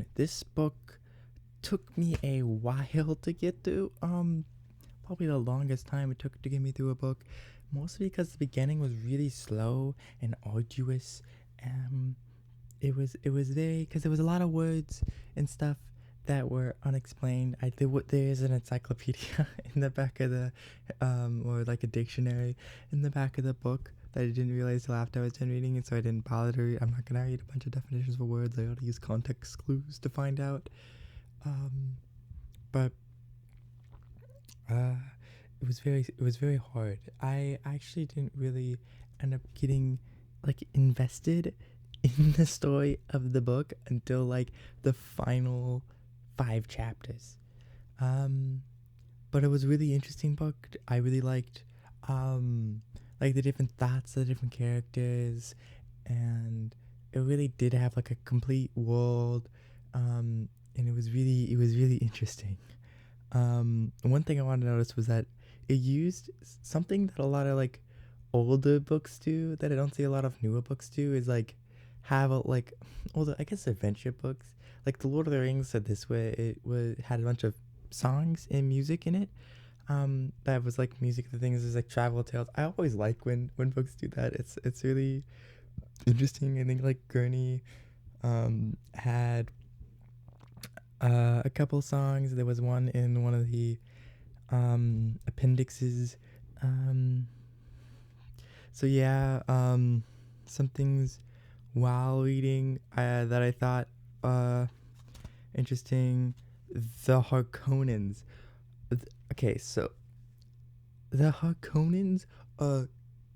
Dune. This book took me a while to get through. Probably the longest time it took to get me through a book, mostly because the beginning was really slow and arduous. Um, it was very because there was a lot of words and stuff that were unexplained. There is an encyclopedia in the back of the or like a dictionary in the back of the book that I didn't realize till after I was done reading it, so I didn't bother to read. I'm not gonna read a bunch of definitions for words. I gotta use context clues to find out. Um, but uh, it was very hard. I actually didn't really end up getting like invested in the story of the book until like the final 5 chapters. Um, but it was a really interesting book. I really liked um like the different thoughts of the different characters, and it really did have like a complete world. And it was really interesting. One thing I wanted to notice was that it used something that a lot of like older books do that I don't see a lot of newer books do is like have a like older I guess adventure books like the Lord of the Rings said this way it was had a bunch of songs and music in it. That was like music. The things is like travel tales. I always like when books do that. It's really interesting. I think like Gurney had a couple songs. There was one in one of the appendixes. Um, so yeah, some things while reading that I thought uh, interesting. The Harkonnens. Okay, so the Harkonnens are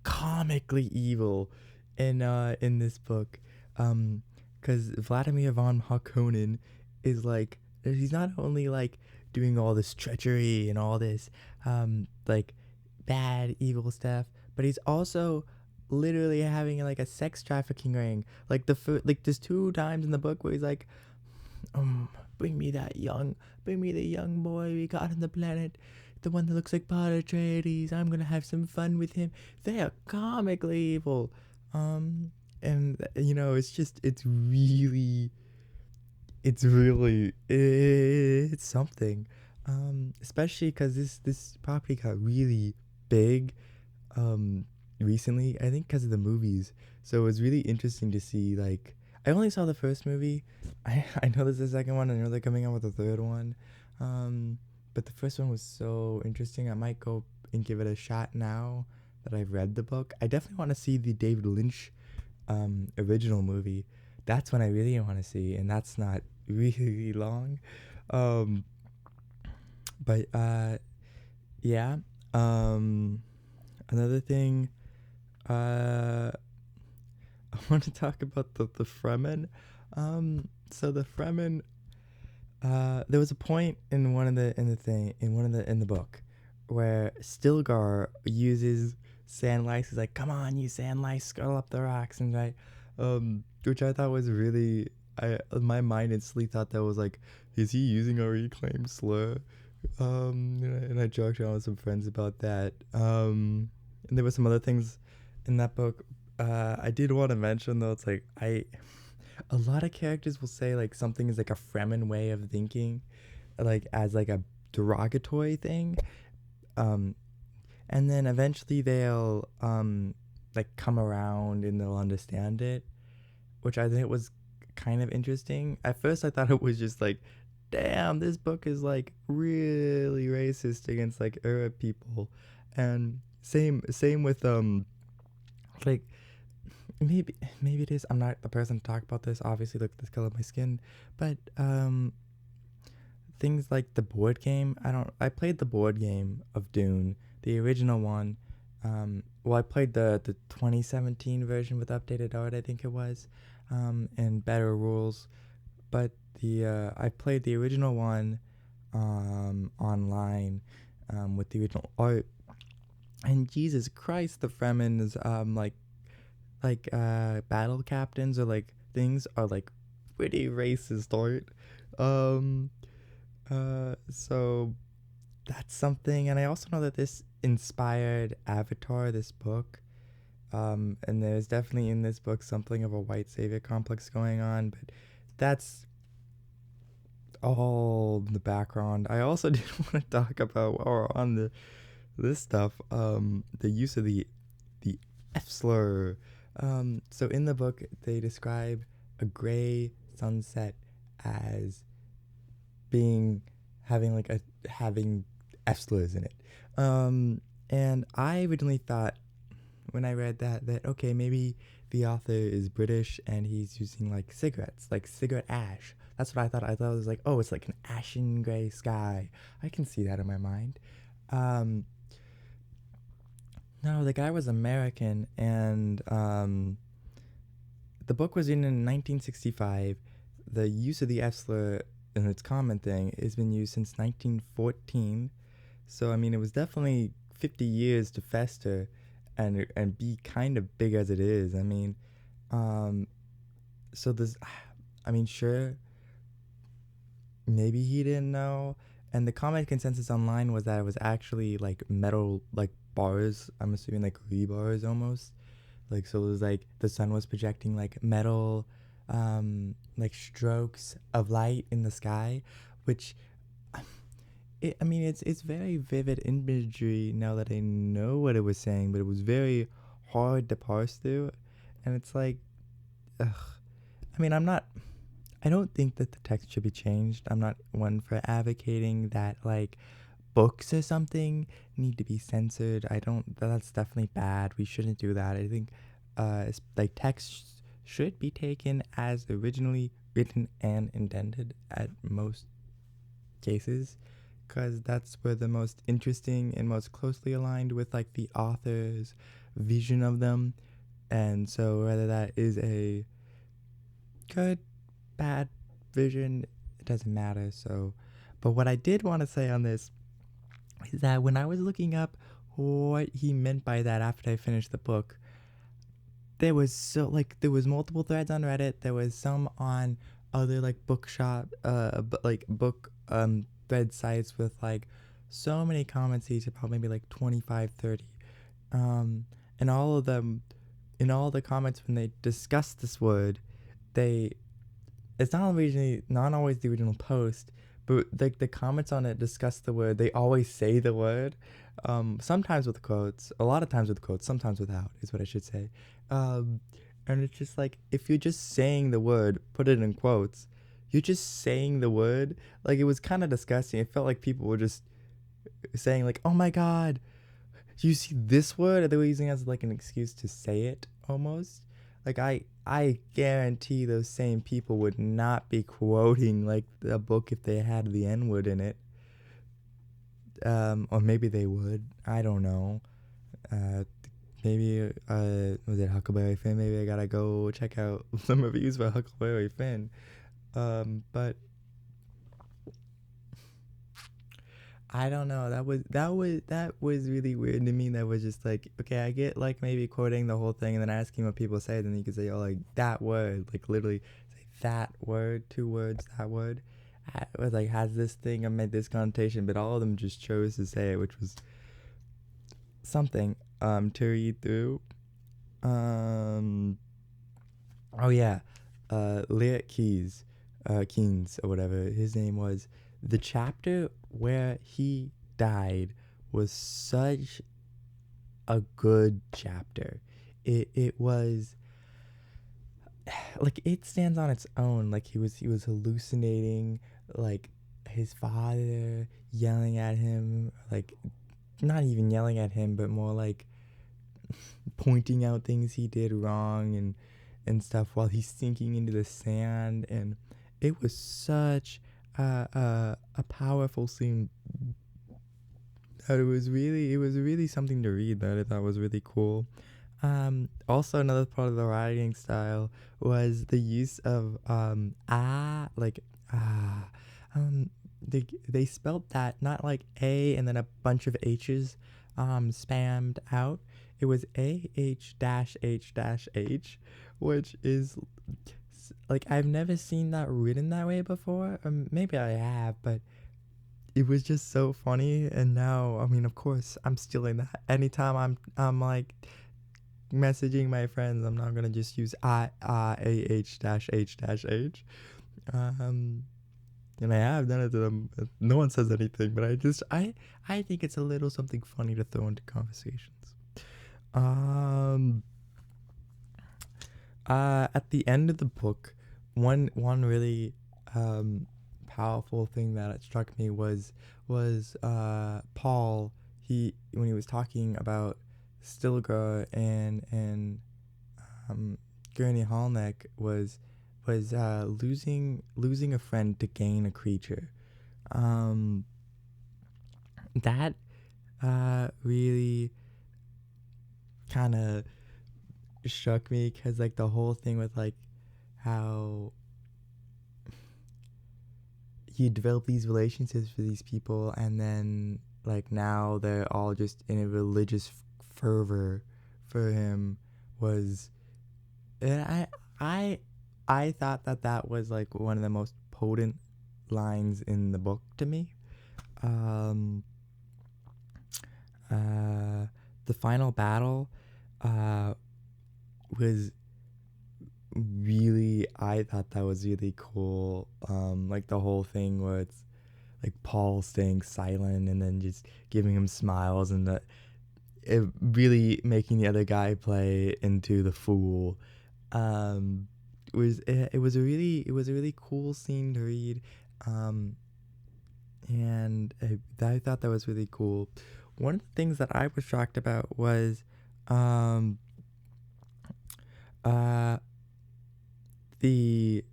comically evil in this book. Because Vladimir von Harkonnen is like he's not only like doing all this treachery and all this like bad evil stuff, but he's also literally having like a sex trafficking ring. Like like there's 2 times in the book where he's like, bring me bring me the young boy we got on the planet, the one that looks like Potter Atreides. I'm gonna have some fun with him. They are comically evil. And it's just it's something. Especially because this property got really big recently. I think because of the movies. So it was really interesting to see. Like I only saw the first movie. I know there's a second one. I know they're coming out with a third one. But the first one was so interesting. I might go and give it a shot now that I've read the book. I definitely want to see the David Lynch original movie. That's when I really want to see, and that's not really long. Um, but yeah. Um, Another thing, uh, I want to talk about the Fremen. So the Fremen, there was a point in one of the in the thing in one of the in the book where Stilgar uses sand lice. He's like, "Come on, you sand lice, scuttle up the rocks," and which I thought was really, my mind instantly thought that was like, is he using a reclaimed slur? And I joked around with some friends about that. And there were some other things in that book. I did want to mention though, it's like a lot of characters will say like something is like a Fremen way of thinking, like as like a derogatory thing. Um, and then eventually they'll like come around and they'll understand it, which I think was kind of interesting. At first I thought it was just like, damn, this book is like really racist against like Arab people. And same with like maybe it is. I'm not the person to talk about this. Obviously, look at this color of my skin, but things like the board game. I played the board game of Dune, the original one. Well, I played the 2017 version with updated art, I think it was, and better rules. But the I played the original one online with the original art, and Jesus Christ, the Fremen is battle captains or like things are like pretty racist art. Um, so that's something, and I also know that this inspired Avatar, this book. And there's definitely in this book something of a white savior complex going on, but that's all in the background. I also did want to talk about while we're on this stuff, the use of the F slur. So in the book, they describe a gray sunset as being having F slurs in it. And I originally thought when I read that okay, maybe the author is British and he's using like cigarettes, like cigarette ash. That's what I thought. I thought it was like, oh, it's like an ashen gray sky. I can see that in my mind. Um, no, the guy was American, and the book was written in 1965. The use of the F slur and its common thing has been used since 1914. So I mean, it was definitely 50 years to fester and be kind of big as it is. I mean, um, so this, I mean, sure, maybe he didn't know. And the common consensus online was that it was actually like metal, like bars. I'm assuming like rebars almost. Like so, it was like the sun was projecting like metal, like strokes of light in the sky, which I mean, it's very vivid imagery now that I know what it was saying, but it was very hard to parse through, and it's like, ugh. I mean, I don't think that the text should be changed. I'm not one for advocating that like books or something need to be censored. I don't. That's definitely bad. We shouldn't do that. I think, like texts should be taken as originally written and intended at most cases, because that's where the most interesting and most closely aligned with like the author's vision of them. And so whether that is a good, bad vision, it doesn't matter. So, but what I did want to say on this is that when I was looking up what he meant by that after I finished the book, there was multiple threads on Reddit. There was some on other like bookshop, like book thread sites with like so many comments each, about maybe like 25, 30. And all of them, in all the comments when they discuss this word, they it's not always the original post, but like the comments on it discuss the word. They always say the word, sometimes with quotes, a lot of times with quotes, sometimes without, is what I should say. Um, and it's just like if you're just saying the word, put it in quotes. You're just saying the word. Like it was kind of disgusting. It felt like people were just saying like, "Oh my god, you see this word?" They were using it as like an excuse to say it almost. Like I guarantee those same people would not be quoting like a book if they had the N word in it. Or maybe they would. I don't know. Uh, maybe was it Huckleberry Finn? Maybe I gotta go check out some reviews for Huckleberry Finn. But I don't know. That was really weird to me. That was just like, okay, I get like maybe quoting the whole thing and then asking what people say. Then you could say, oh, like that word, like literally say that word, two words, that word. It was like has this thing and made this connotation, but all of them just chose to say it, which was something to read through. Um, oh yeah, Lyric Keynes or whatever his name was. The chapter where he died was such a good chapter. It was like it stands on its own. Like he was hallucinating, like his father yelling at him, like not even yelling at him, but more like pointing out things he did wrong and stuff while he's sinking into the sand. And it was such a powerful scene that it was really something to read that I thought was really cool. Also another part of the writing style was the use of like ah. They spelled that not like a and then a bunch of h's spammed out. It was AH dash H dash H, which is like I've never seen that written that way before. Maybe I have, but it was just so funny. And now, I mean, of course, I'm stealing that. Anytime I'm like messaging my friends, I'm not gonna just use I AH dash H dash H. Um, and I have done it to them. No one says anything, but I think it's a little something funny to throw into conversations. Um, at the end of the book, one really um powerful thing that struck me was Paul. He when he was talking about Stilgar and um, Gurney Hallneck was losing a friend to gain a creature. Um, that really kind of struck me because like the whole thing with like how you develop these relationships with these people and then like now they're all just in a religious fervor for him was and I I thought that that was like one of the most potent lines in the book to me. Um, uh, the final battle uh, was really I thought that was really cool. Like the whole thing where it's like Paul staying silent and then just giving him smiles and it really making the other guy play into the fool. Um, it was a really cool scene to read, um, and I thought that was really cool. One of the things that I was shocked about was um, uh, the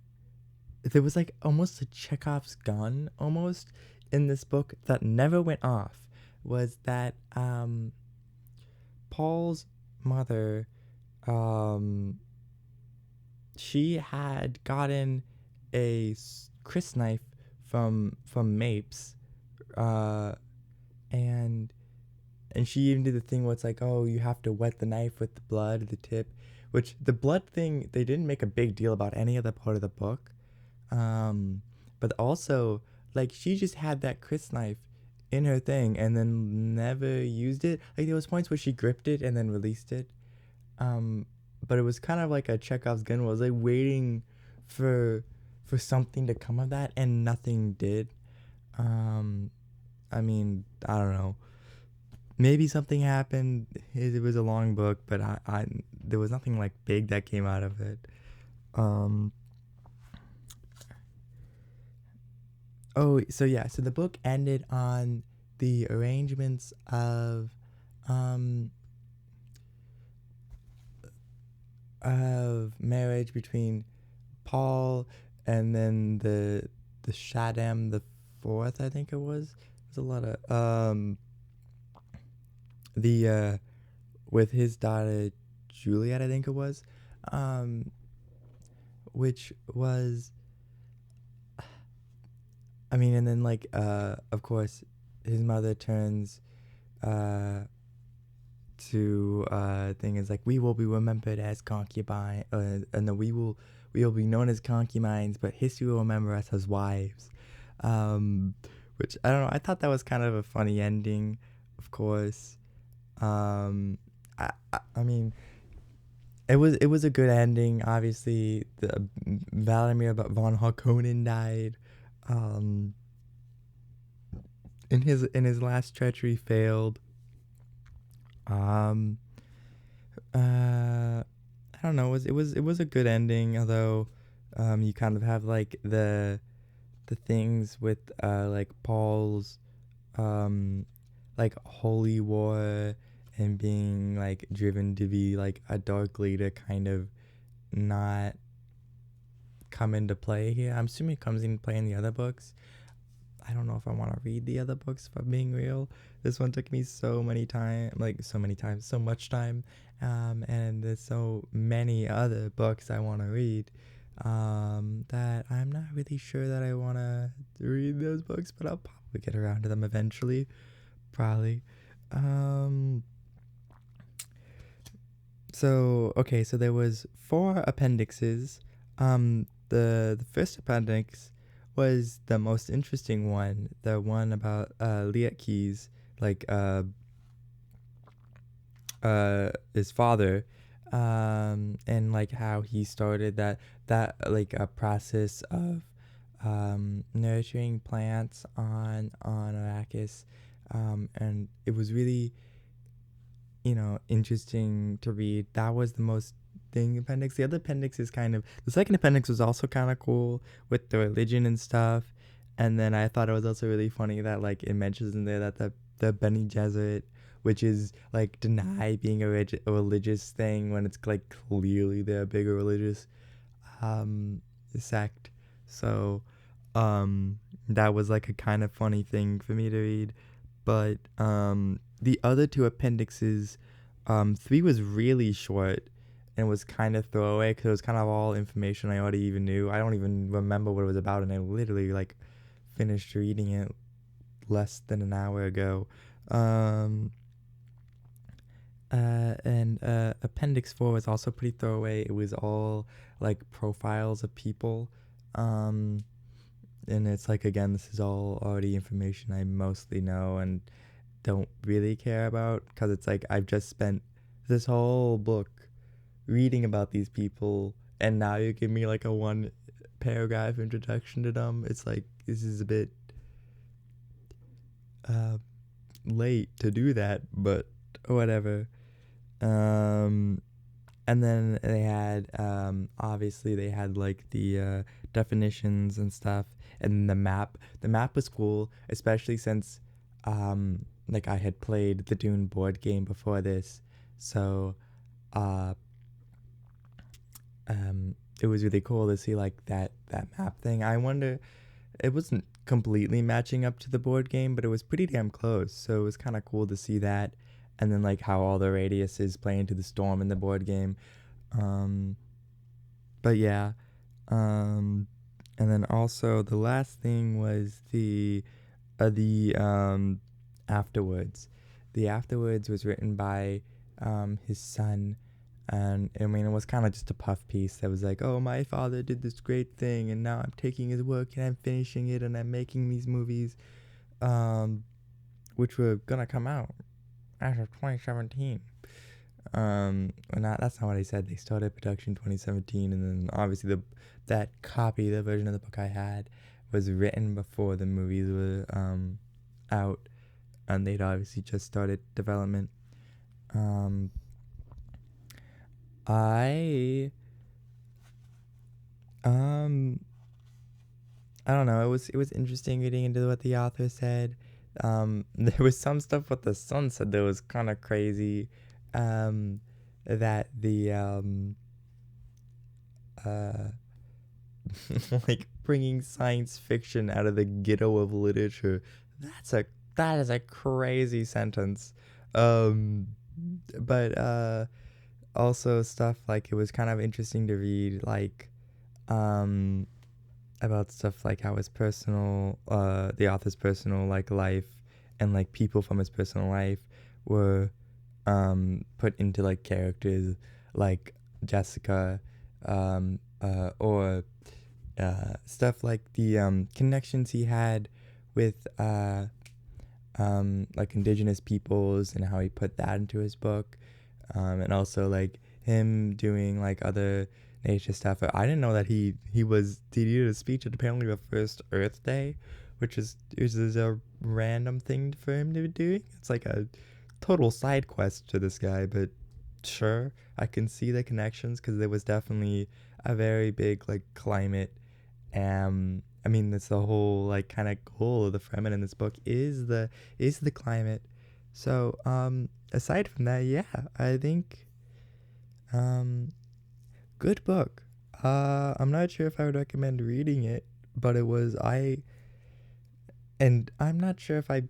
there was like almost a Chekhov's gun almost in this book that never went off. Was that Paul's mother? Um, she had gotten a crysknife from Mapes, uh, and she even did the thing where it's like, oh, you have to wet the knife with the blood at the tip, which the blood thing they didn't make a big deal about any other part of the book, but also like she just had that crysknife in her thing and then never used it. Like there was points where she gripped it and then released it, um, but it was kind of like a Chekhov's gun. Where I was like waiting for something to come of that, and nothing did. Um, I mean, I don't know. Maybe something happened. It was a long book, but I there was nothing like big that came out of it. Um, oh, so yeah, so the book ended on the arrangements um of marriage between Paul and then the Shaddam the fourth, I think it was. There's a lot of the with his daughter Juliet, I think it was, um, which was, I mean, and then like of course, his mother turns uh to thing is like we will be remembered as concubine, and then we will be known as concubines, but history will remember us as wives. Um, which I don't know. I thought that was kind of a funny ending, of course. Um, I mean, it was a good ending. Obviously, the Vladimir von Harkonnen died. Um, in his last treachery failed. Um, I don't know. It was a good ending, although you kind of have like the things with like Paul's um like holy war and being like driven to be like a dark leader kind of not come into play here. I'm assuming it comes into play in the other books. I don't know if I want to read the other books if I'm being real. This one took me so many times, so much time, and there's so many other books I want to read, that I'm not really sure that I want to read those books, but I'll probably get around to them eventually, probably. Um, so okay, so there was four appendixes. The first appendix was the most interesting one, the one about Liat Keys, like his father, and like how he started that like a process of nurturing plants on Arrakis, and it was really, interesting to read. That was the most thing appendix. The other appendix is kind of, the second appendix was also kind of cool with the religion and stuff. And then I thought it was also really funny that like it mentions in there that the Bene Gesserit, which is like deny being a religious thing when it's like clearly they're a bigger religious um sect. So that was like a kind of funny thing for me to read. But the other two appendixes, three was really short and was kind of throwaway because it was kind of all information I already even knew. I don't even remember what it was about, and I literally like finished reading it less than an hour ago. Um, and Appendix 4 was also pretty throwaway. It was all like profiles of people. Um, and it's like, again, this is all already information I mostly know and don't really care about because it's like I've just spent this whole book reading about these people, and now you give me like a one paragraph introduction to them. It's like this is a bit uh, late to do that, but whatever. Um, and then they had obviously they had like the definitions and stuff, and the map. The map was cool, especially since like I had played the Dune board game before this, so uh it was really cool to see like that map thing. I wonder, it wasn't completely matching up to the board game, but it was pretty damn close. So it was kind of cool to see that, and then like how all the radiuses play into the storm in the board game. Um, but yeah, and then also the last thing was the afterwards. The afterwards was written by his son, and I mean it was kind of just a puff piece that was like, oh, my father did this great thing, and now I'm taking his work and I'm finishing it, and I'm making these movies, um, which were gonna come out as of 2017. And that's not what I said. They started production 2017, and then obviously that copy, the version of the book I had, was written before the movies were out, and they'd obviously just started development. Um, I um I don't know. It was interesting reading into what the author said. There was some stuff what the son said that was kind of crazy. Um, that the uh like bringing science fiction out of the ghetto of literature. That's a that is a crazy sentence. Um, but also stuff like it was kind of interesting to read, like um about stuff like how his personal the author's personal like life and like people from his personal life were put into like characters like Jessica, or stuff like the connections he had with like indigenous peoples and how he put that into his book, and also like him doing like other nature stuff. I didn't know that he did a speech at apparently the first Earth Day, which is a random thing for him to be doing. It's like a total side quest to this guy, but sure, I can see the connections because there was definitely a very big like climate. I mean, that's the whole like kind of goal of the Fremen in this book is the climate. So aside from that, yeah, I think um good book. I'm not sure if I would recommend reading it, but it was and I'm not sure if I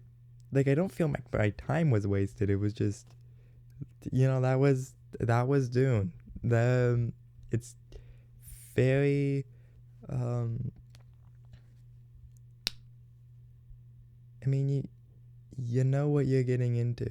don't feel like my time was wasted. It was just, that was Dune. It's very, um, I mean, you know what you're getting into.